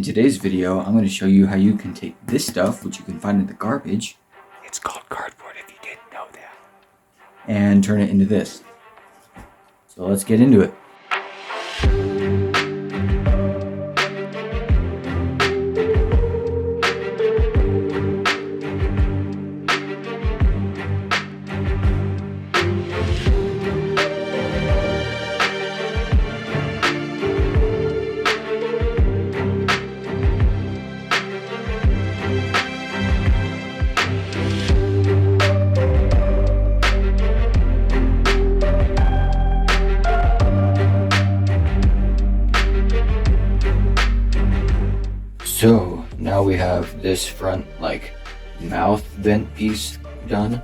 In today's video, I'm going to show you how you can take this stuff, which you can find in the garbage, It's called cardboard if you didn't know that. and turn it into this. So let's get into it. So now we have this front mouth vent piece done.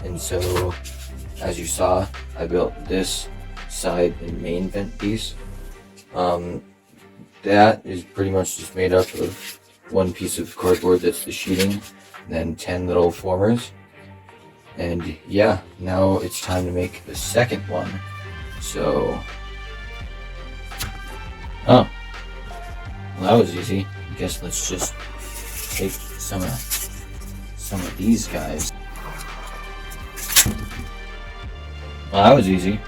And so as you saw, I built this side and main vent piece. That is pretty much just made up of one piece of cardboard that's the sheeting, and then 10 little formers. And yeah, now it's time to make the second one. So, well, that was easy. I guess let's just take some of these guys. Well, that was easy.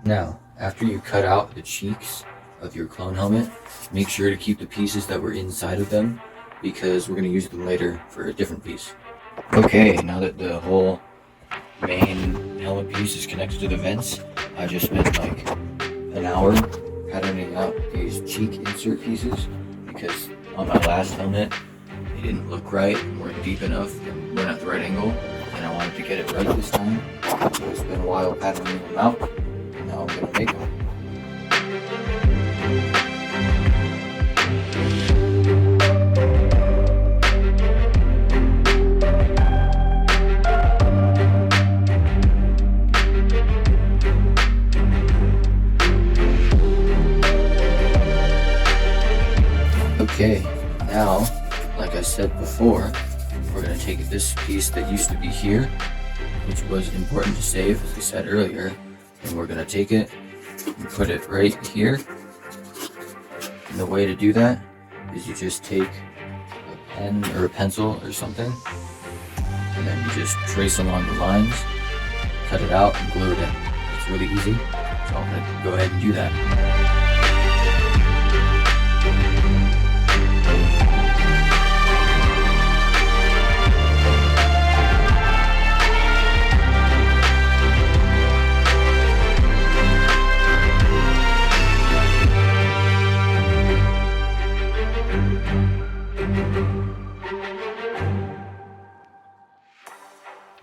Now, after you cut out the cheeks of your clone helmet, make sure to keep the pieces that were inside of them because we're going to use them later for a different piece. Okay, now that the whole main helmet piece is connected to the vents, I just spent like an hour patterning out these cheek insert pieces because on my last helmet they didn't look right, weren't deep enough, and weren't at the right angle, and I wanted to get it right this time. So it's been a while patterning them out, and now I'm going to make them. Okay, now, like I said before, we're going to take this piece that used to be here, which was important to save, as I said earlier, and we're going to take it and put it right here. And the way to do that is you just take a pen or a pencil or something, and then you just trace along the lines, cut it out, and glue it in. It's really easy, so I'm going to go ahead and do that.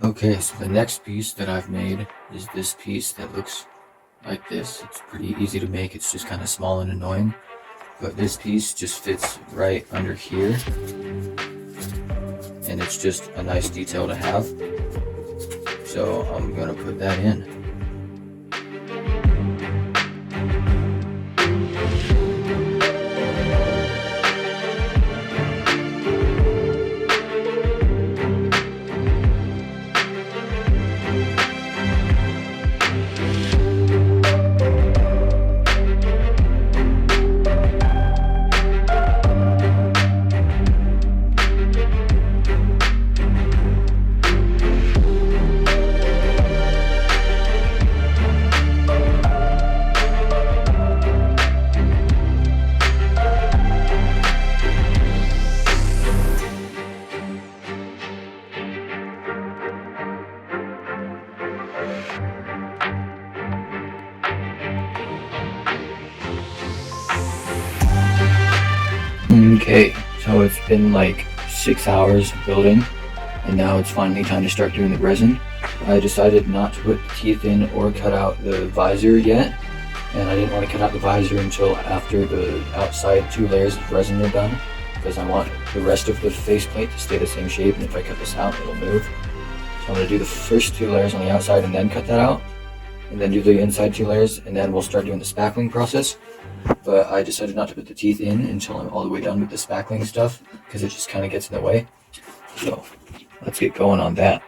Okay, so the next piece that I've made is this piece that looks like this. It's pretty easy to make, it's just kind of small and annoying. But this piece just fits right under here. And it's just a nice detail to have. So I'm gonna put that in. Okay, so it's been like 6 hours of building, and now it's finally time to start doing the resin. I decided not to put the teeth in or cut out the visor yet, and I didn't want to cut out the visor until after the outside 2 layers of resin are done, because I want the rest of the faceplate to stay the same shape, and if I cut this out, it'll move. So I'm going to do the first 2 layers on the outside and then cut that out, and then do the inside 2 layers, and then we'll start doing the spackling process. But I decided not to put the teeth in until I'm all the way done with the spackling stuff, because it just kind of gets in the way. So let's get going on that.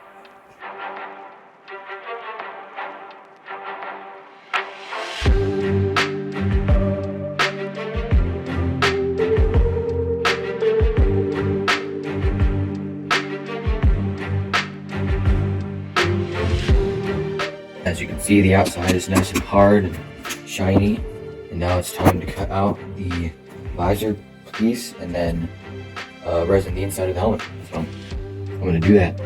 As you can see, the outside is nice and hard and shiny. And now it's time to cut out the visor piece and then resin the inside of the helmet. So I'm going to do that.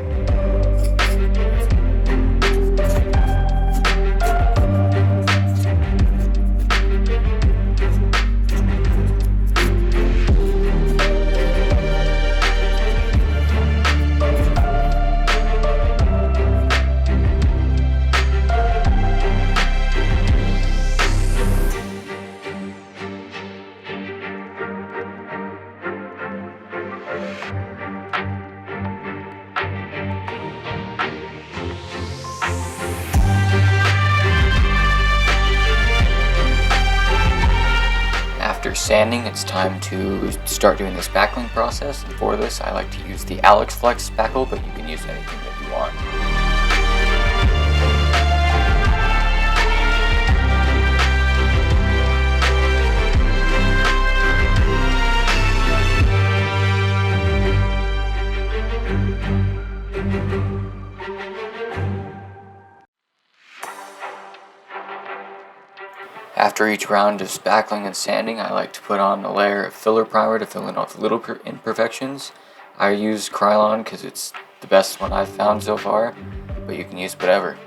After sanding, it's time to start doing the spackling process, and for this I like to use the Alex Flex spackle, but you can use anything that you want. After each round of spackling and sanding, I like to put on a layer of filler primer to fill in all the little imperfections. I use Krylon because it's the best one I've found so far, but you can use whatever.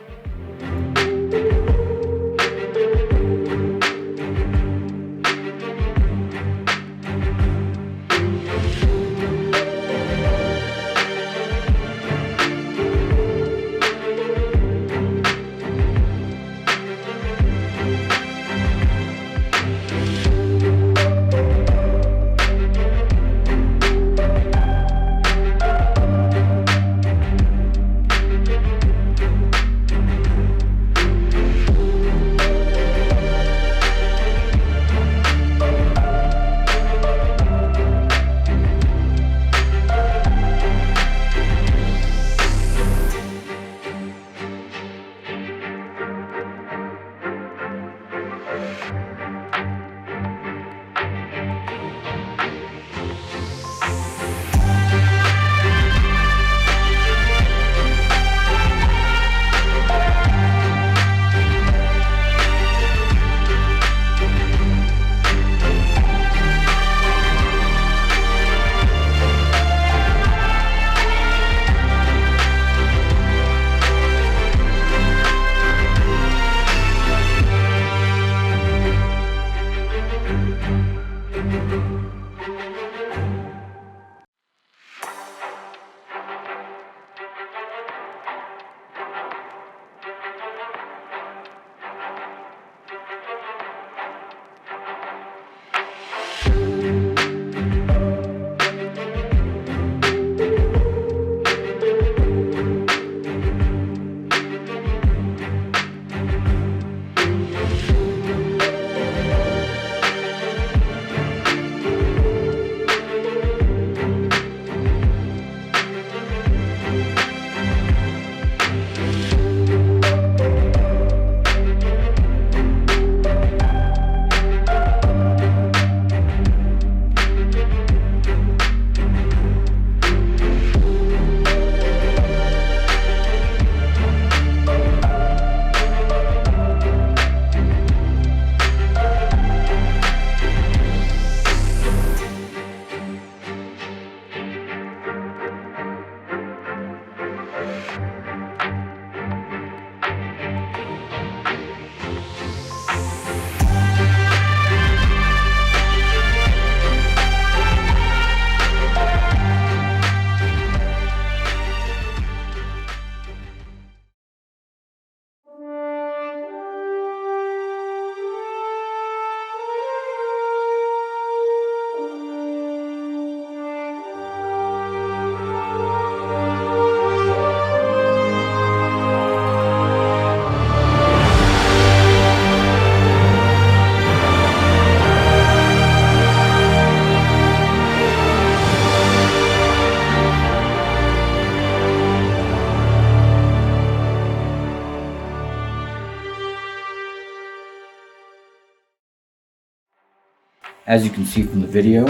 As you can see from the video,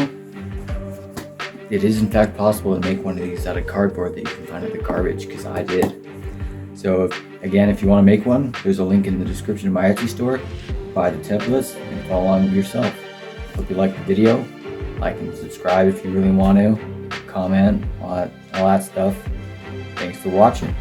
it is in fact possible to make one of these out of cardboard that you can find at the garbage, because I did. So again, if you want to make one, there's a link in the description of my Etsy store. Buy the templates and follow along yourself. Hope you liked the video. Like and subscribe if you really want to. Comment, all that stuff. Thanks for watching.